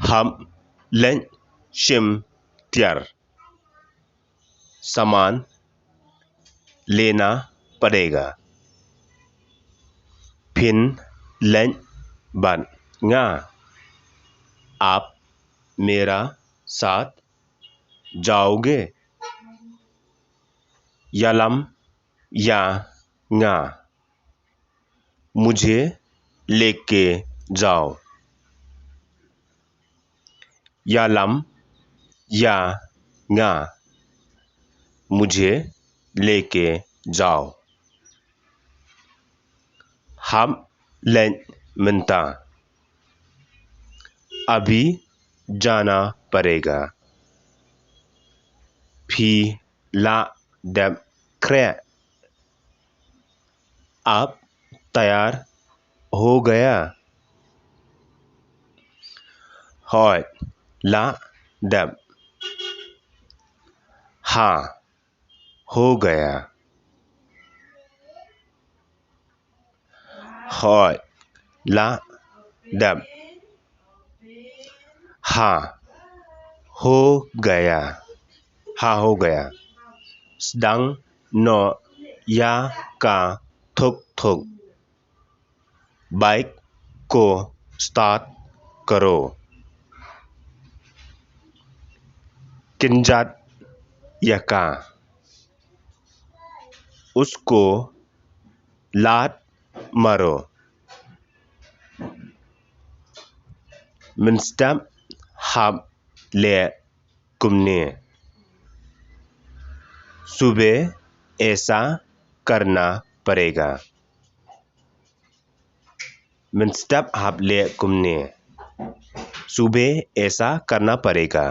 हम len shim tiar सामान लेना पड़ेगा फिन len ban nga आप मेरा साथ जाओगे यालम या nga मुझे लेके जाओ यालम या nga मुझे लेके जाओ हम len minta अभी जाना पड़ेगा फी ला deb क्रे आप तैयार हो गया होय ला deb हाँ हो गया होय ला deb हाँ हो गया हाँ हो गया sedang no या का थुक थुक बाइक को स्टार्ट करो किंजत यका उसको लात मारो मिन्स्टम हाब ले कुमने सुबह ऐसा करना पड़ेगा मिन्स्टम हाब ले कुमने सुबह ऐसा करना पड़ेगा